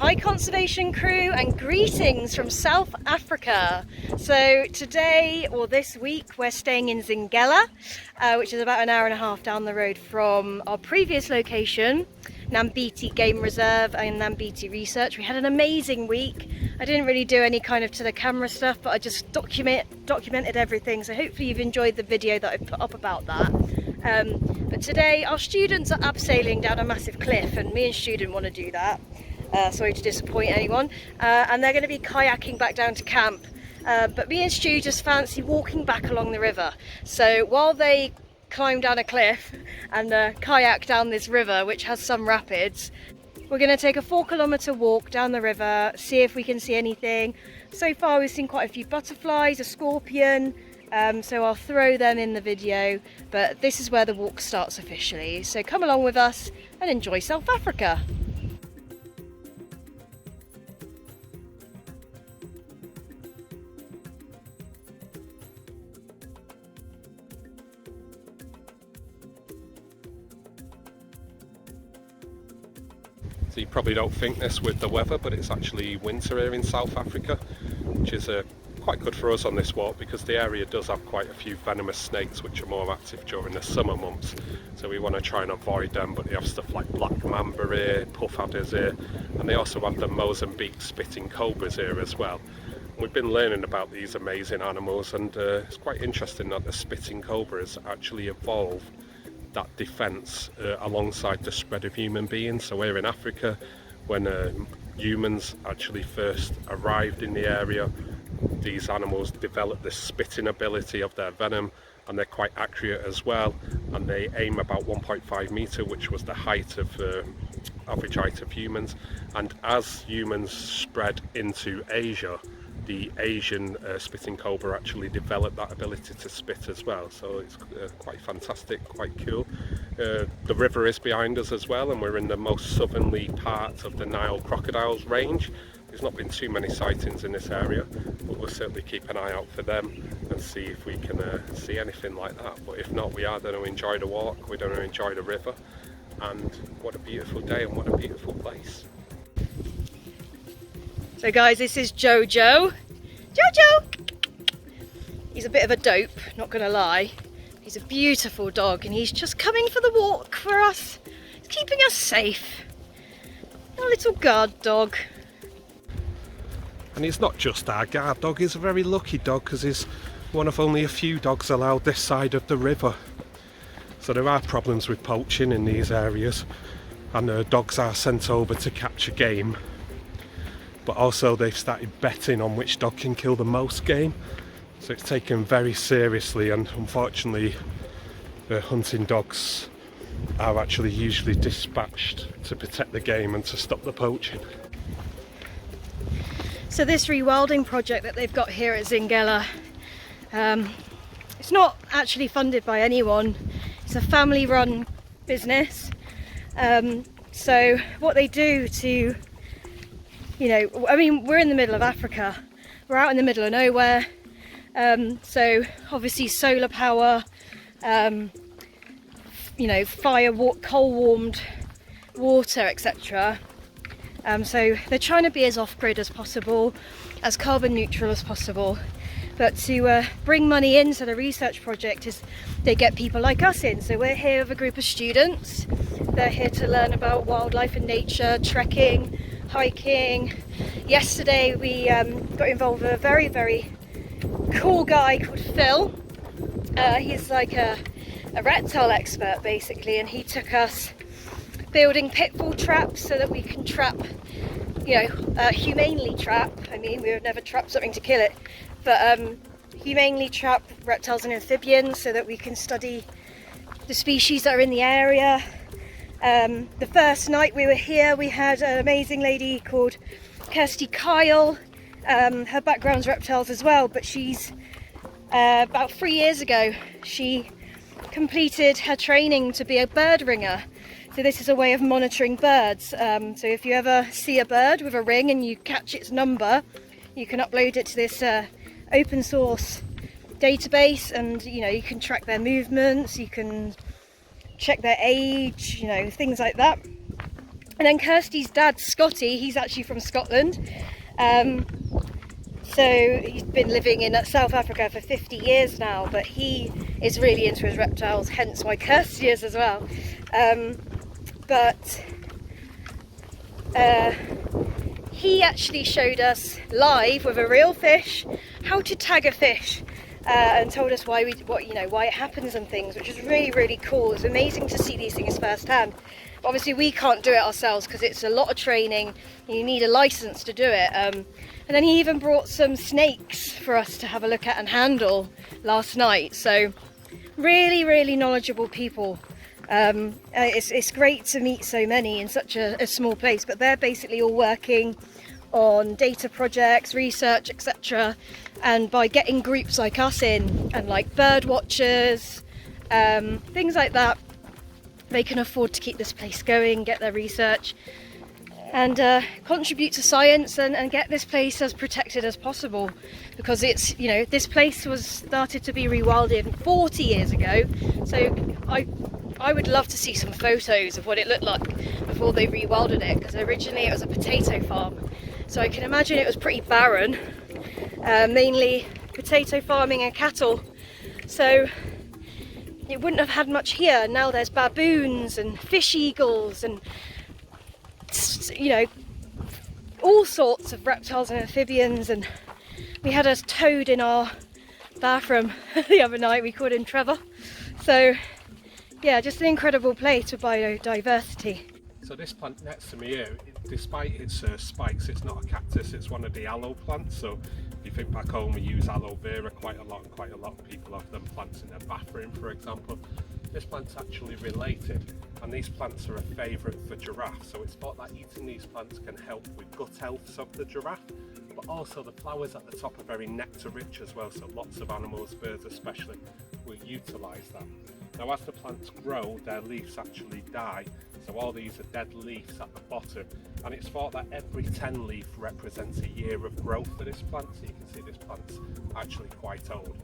Hi conservation crew, and greetings from South Africa. So today, or this week, we're staying in Zingela, which is about an hour and a half down the road from our previous location, Nambiti Game Reserve and Nambiti Research. We had an amazing week. I didn't really do any kind of to the camera stuff, but I just documented everything. So hopefully you've enjoyed the video that I put up about that. But today our students are abseiling down a massive cliff, and me and Stu didn't want to do that. Sorry to disappoint anyone. And they're going to be kayaking back down to camp. But me and Stu just fancy walking back along the river. So while they climb down a cliff and kayak down this river, which has some rapids, we're going to take a 4-kilometre walk down the river, see if we can see anything. So far we've seen quite a few butterflies, a scorpion, so I'll throw them in the video. But this is where the walk starts officially. So come along with us and enjoy South Africa. So you probably don't think this with the weather, but it's actually winter here in South Africa, which is quite good for us on this walk because the area does have quite a few venomous snakes which are more active during the summer months. So we want to try and avoid them, but they have stuff like black mamba here, puff adders here, and they also have the Mozambique spitting cobras here as well. We've been learning about these amazing animals, and it's quite interesting that the spitting cobras actually evolved that defence alongside the spread of human beings. So here in Africa, when humans actually first arrived in the area, these animals developed this spitting ability of their venom, and they're quite accurate as well, and they aim about 1.5 metre, which was the height of average height of humans. And as humans spread into Asia, the Asian spitting cobra actually developed that ability to spit as well. So it's quite fantastic, quite cool. The river is behind us as well, and we're in the most southerly part of the Nile crocodiles range. There's not been too many sightings in this area, but we'll certainly keep an eye out for them and see if we can see anything like that. But if not, we are going to enjoy the walk, we're going to enjoy the river, and what a beautiful day and what a beautiful place. So guys, this is Jojo. Jojo! He's a bit of a dope, not gonna lie. He's a beautiful dog, and he's just coming for the walk for us. He's keeping us safe. Our little guard dog. And he's not just our guard dog, he's a very lucky dog because he's one of only a few dogs allowed this side of the river. So there are problems with poaching in these areas, and dogs are sent over to capture game. But also they've started betting on which dog can kill the most game, so it's taken very seriously, and unfortunately hunting dogs are actually usually dispatched to protect the game and to stop the poaching. So this rewilding project that they've got here at Zingela, it's not actually funded by anyone, it's a family run business. So what they do to, you know, I mean, we're in the middle of Africa, we're out in the middle of nowhere, so obviously solar power, you know, coal warmed water, etc. So they're trying to be as off-grid as possible, as carbon neutral as possible, but to bring money into the research project is they get people like us in. So we're here with a group of students. They're here to learn about wildlife and nature, trekking, hiking. Yesterday we got involved with a very, very cool guy called Phil. He's like a reptile expert basically, and he took us building pitfall traps so that we can trap, you know, humanely trap. I mean, we would never trap something to kill it, but humanely trap reptiles and amphibians so that we can study the species that are in the area. The first night we were here, we had an amazing lady called Kirsty Kyle. Her background's reptiles as well, but she's about 3 years ago she completed her training to be a bird ringer. So this is a way of monitoring birds. So if you ever see a bird with a ring and you catch its number, you can upload it to this open source database, and you know, you can track their movements, you can check their age, you know, things like that. And then Kirsty's dad, Scotty, he's actually from Scotland. So he's been living in South Africa for 50 years now, but he is really into his reptiles, hence why Kirsty is as well. He actually showed us live with a real fish how to tag a fish, and told us why it happens and things, which is really, really cool. It's amazing to see these things firsthand. Obviously we can't do it ourselves because it's a lot of training, you need a license to do it. And then he even brought some snakes for us to have a look at and handle last night. So really, really knowledgeable people. It's great to meet so many in such a small place, but they're basically all working on data projects, research, etc. And by getting groups like us in, and like bird watchers, things like that, they can afford to keep this place going, get their research, and contribute to science and get this place as protected as possible. Because it's, this place was started to be rewilded 40 years ago. So I would love to see some photos of what it looked like before they rewilded it, because originally it was a potato farm. So I can imagine it was pretty barren, mainly potato farming and cattle. So it wouldn't have had much here. Now there's baboons and fish eagles and, all sorts of reptiles and amphibians. And we had a toad in our bathroom the other night. We called him Trevor. So yeah, just an incredible place with biodiversity. So this plant next to me here, despite its spikes, it's not a cactus, it's one of the aloe plants. So if you think back home, we use aloe vera quite a lot, and quite a lot of people have them plants in their bathroom, for example. This plant's actually related, and these plants are a favourite for giraffes. So it's thought that eating these plants can help with gut health of the giraffe, but also the flowers at the top are very nectar rich as well. So lots of animals, birds especially, will utilise that. Now as the plants grow, their leaves actually die, so all these are dead leaves at the bottom, and it's thought that every 10 leaf represents a year of growth for this plant. So you can see this plant's actually quite old.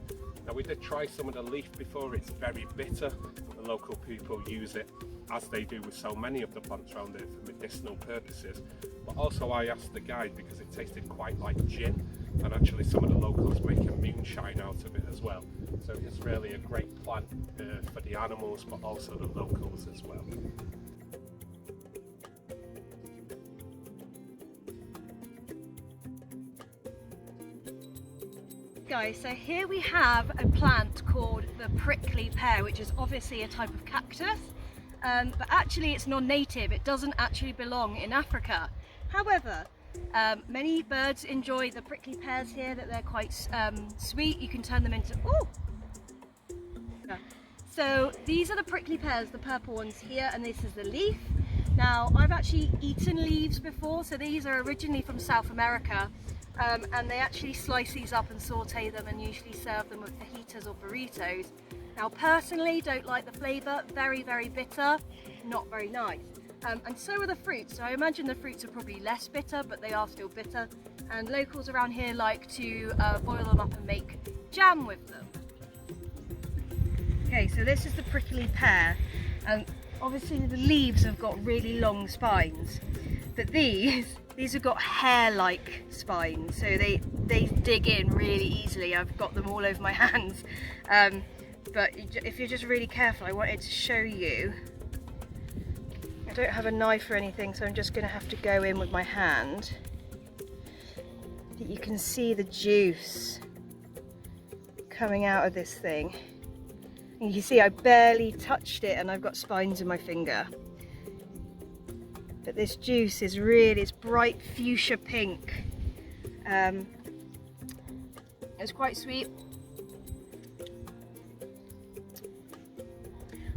Now we did try some of the leaf before. It's very bitter. The local people use it, as they do with so many of the plants around here, for medicinal purposes. But also I asked the guide because it tasted quite like gin, and actually some of the locals make a moonshine out of it as well. So it's really a great plant for the animals, but also the locals as well. Guys, so here we have a plant called the prickly pear, which is obviously a type of cactus, but actually it's non-native. It doesn't actually belong in Africa. However, many birds enjoy the prickly pears here, that they're quite sweet. You can turn them into, so these are the prickly pears, the purple ones here, and this is the leaf. Now I've actually eaten leaves before, so these are originally from South America. And they actually slice these up and saute them and usually serve them with fajitas or burritos. Now personally don't like the flavour, very, very bitter, not very nice. And so are the fruits, so I imagine the fruits are probably less bitter, but they are still bitter. And locals around here like to boil them up and make jam with them. Okay, so this is the prickly pear, and obviously the leaves have got really long spines, but these have got hair-like spines, so they dig in really easily. I've got them all over my hands, but if you're just really careful, I wanted to show you. I don't have a knife or anything, so I'm just going to have to go in with my hand. You can see the juice coming out of this thing. And you can see I barely touched it and I've got spines in my finger. But this juice is really, it's bright fuchsia pink. It's quite sweet.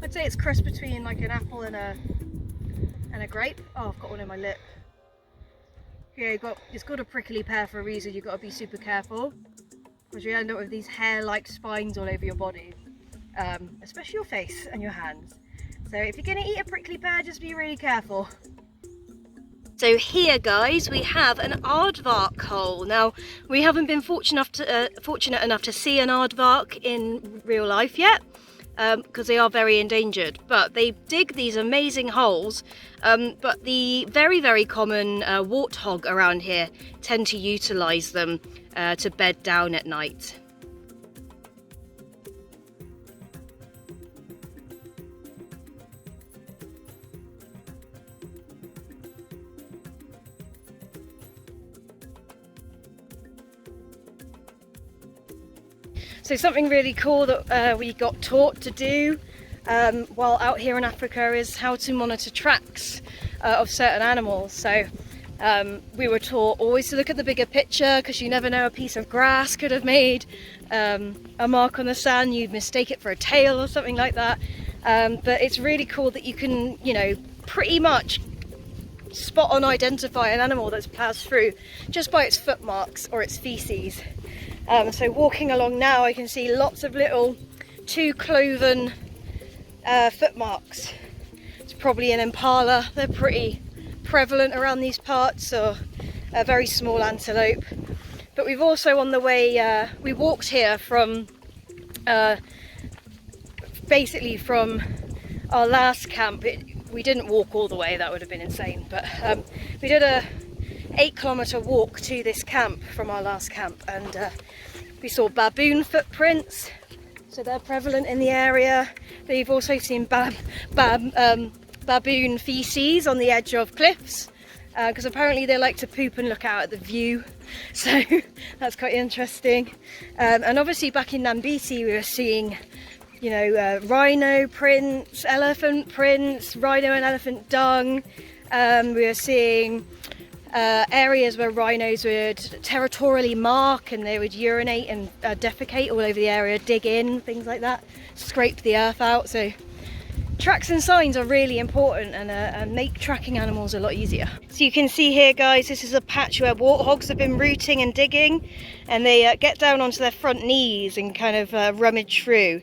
I'd say it's crossed between like an apple and a grape. Oh, I've got one in my lip. Yeah, it's got a prickly pear for a reason. You've got to be super careful, because you end up with these hair-like spines all over your body, especially your face and your hands. So if you're going to eat a prickly pear, just be really careful. So here, guys, we have an aardvark hole. Now, we haven't been fortunate enough to see an aardvark in real life yet, because they are very endangered, but they dig these amazing holes. But the very common warthog around here tend to utilise them to bed down at night. So something really cool that we got taught to do while out here in Africa is how to monitor tracks of certain animals. So we were taught always to look at the bigger picture, because you never know, a piece of grass could have made a mark on the sand. You'd mistake it for a tail or something like that. But it's really cool that you can, you know, pretty much spot on identify an animal that's passed through just by its footmarks or its feces. So walking along now, I can see lots of little two-cloven footmarks. It's probably an impala. They're pretty prevalent around these parts, or a very small antelope. But we've also, on the way, we walked here from basically from our last camp. We didn't walk all the way, that would have been insane, but we did a 8-kilometre walk to this camp from our last camp, and we saw baboon footprints, so they're prevalent in the area. They've also seen baboon feces on the edge of cliffs, because apparently they like to poop and look out at the view, so that's quite interesting. And obviously back in Nambisi we were seeing, you know, rhino prints, elephant prints, rhino and elephant dung. We were seeing areas where rhinos would territorially mark, and they would urinate and defecate all over the area, dig in, things like that, scrape the earth out. So tracks and signs are really important, and make tracking animals a lot easier. So you can see here, guys, this is a patch where warthogs have been rooting and digging, and they get down onto their front knees and kind of rummage through,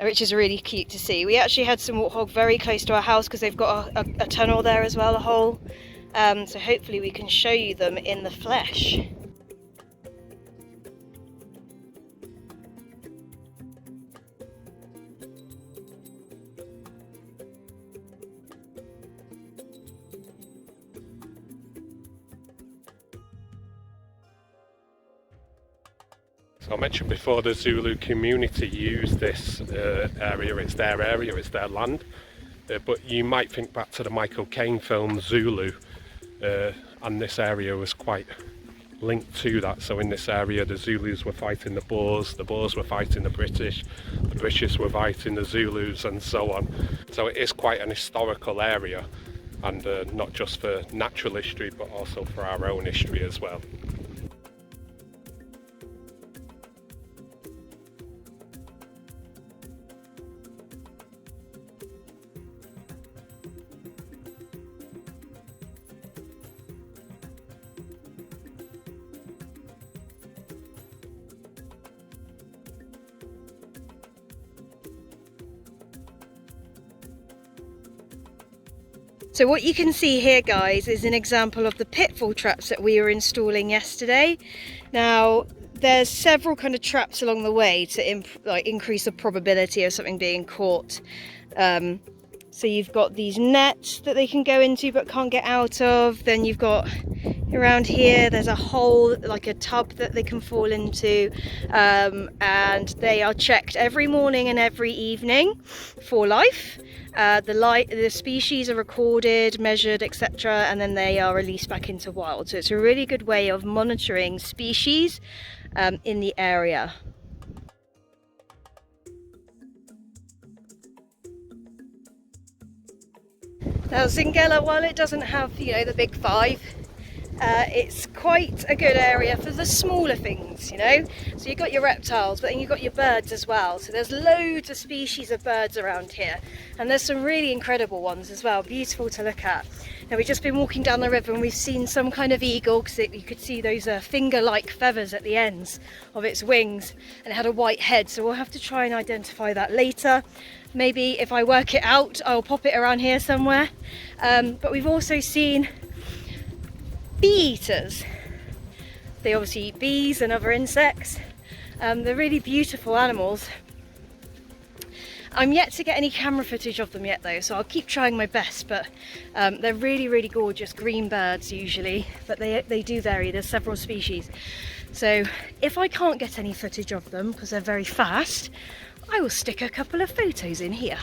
which is really cute to see. We actually had some warthog very close to our house because they've got a tunnel there as well, a hole. So hopefully we can show you them in the flesh. So I mentioned before, the Zulu community use this area. It's their area, it's their land. But you might think back to the Michael Caine film Zulu, and this area was quite linked to that. So in this area the Zulus were fighting the Boers were fighting the British were fighting the Zulus, and so on. So it is quite an historical area, and not just for natural history but also for our own history as well. So what you can see here, guys, is an example of the pitfall traps that we were installing yesterday. Now, there's several kind of traps along the way to increase the probability of something being caught. So you've got these nets that they can go into but can't get out of. Then you've got around here, there's a hole, like a tub that they can fall into, and they are checked every morning and every evening for life. The species are recorded, measured, etc., and then they are released back into wild. So it's a really good way of monitoring species in the area. Now Zingela, while it doesn't have, you know, the big five, it's quite a good area for the smaller things, you know. So you've got your reptiles, but then you've got your birds as well. So there's loads of species of birds around here, and there's some really incredible ones as well, beautiful to look at. Now we've just been walking down the river and we've seen some kind of eagle, because you could see those finger-like feathers at the ends of its wings, and it had a white head. So we'll have to try and identify that later. Maybe if I work it out, I'll pop it around here somewhere. But we've also seen bee eaters. They obviously eat bees and other insects. They're really beautiful animals. I'm yet to get any camera footage of them yet though, so I'll keep trying my best, but they're really, really gorgeous green birds usually, but they do vary. There's several species. So if I can't get any footage of them because they're very fast, I will stick a couple of photos in here.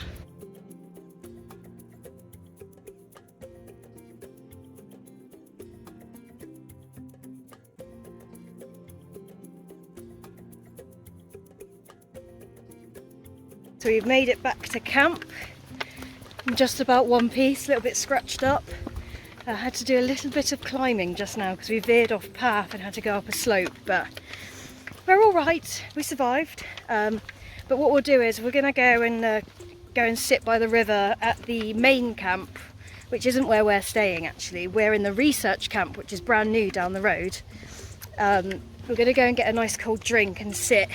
So we've made it back to camp. I'm just about one piece, a little bit scratched up. I had to do a little bit of climbing just now because we veered off path and had to go up a slope, but we're all right, we survived. But what we'll do is we're going to go and sit by the river at the main camp, which isn't where we're staying actually. We're in the research camp, which is brand new down the road. We're going to go and get a nice cold drink and sit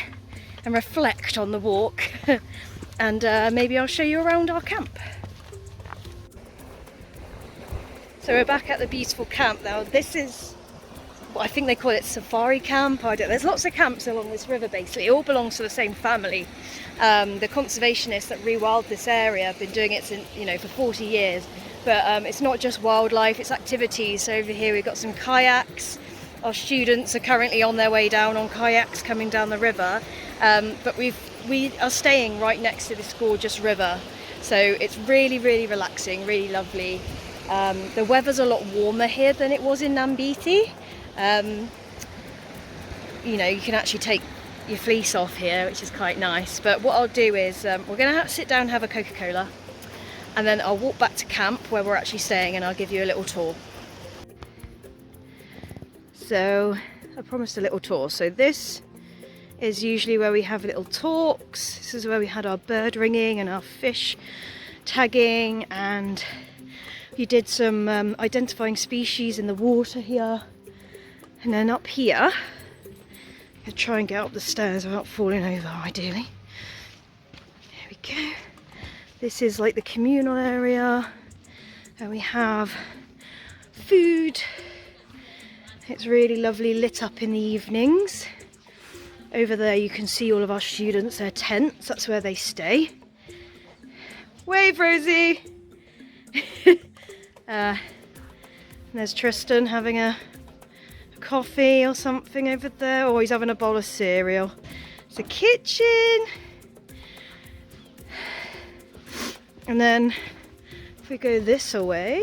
and reflect on the walk. And maybe I'll show you around our camp. So we're back at the beautiful camp now. This is, I think they call it safari camp. I don't know. There's lots of camps along this river basically. It all belongs to the same family. The conservationists that rewild this area have been doing it since, for 40 years. But it's not just wildlife, it's activities. So over here we've got some kayaks. Our students are currently on their way down on kayaks coming down the river. But we are staying right next to this gorgeous river, so it's really, really relaxing, really lovely. The weather's a lot warmer here than it was in Nambiti. You can actually take your fleece off here, which is quite nice. But what I'll do is we're going to sit down and have a Coca-Cola, and then I'll walk back to camp where we're actually staying and I'll give you a little tour. So I promised a little tour. So this is usually where we have little talks. This is where we had our bird ringing and our fish tagging, and we did some identifying species in the water here. And then up here, I'll try and get up the stairs without falling over ideally. There we go. This is like the communal area, and we have food. It's really lovely, lit up in the evenings. Over there you can see all of our students, their tents, that's where they stay. Wave, Rosie! There's Tristan having a coffee or something over there, or he's having a bowl of cereal. It's a kitchen. And then if we go this way,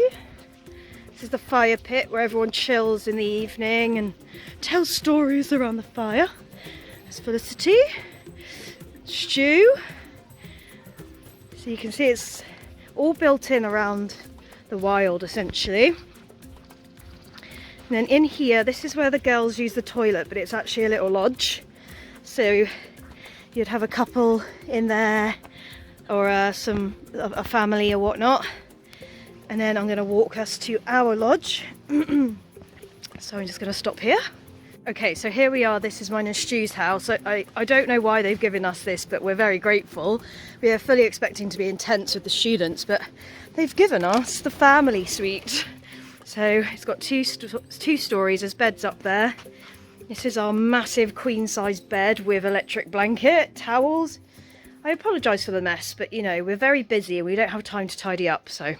this is the fire pit where everyone chills in the evening and tells stories around the fire. There's Felicity, Stu. So you can see it's all built in around the wild essentially. And then in here, this is where the girls use the toilet, but it's actually a little lodge. So you'd have a couple in there, or a family or whatnot. And then I'm going to walk us to our lodge. So I'm just going to stop here. Okay, so here we are. This is mine and Stu's house. I don't know why they've given us this, but we're very grateful. We are fully expecting to be in tents with the students, but they've given us the family suite. So it's got two stories. There's beds up there. This is our massive queen-size bed with electric blanket, towels. I apologise for the mess, but we're very busy and we don't have time to tidy up, so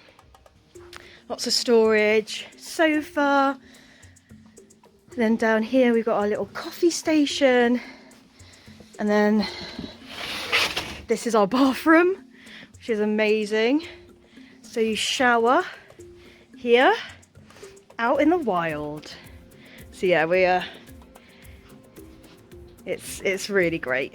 lots of storage, sofa. Then down here we've got our little coffee station, and then this is our bathroom, which is amazing. So you shower here out in the wild. So yeah, it's really great.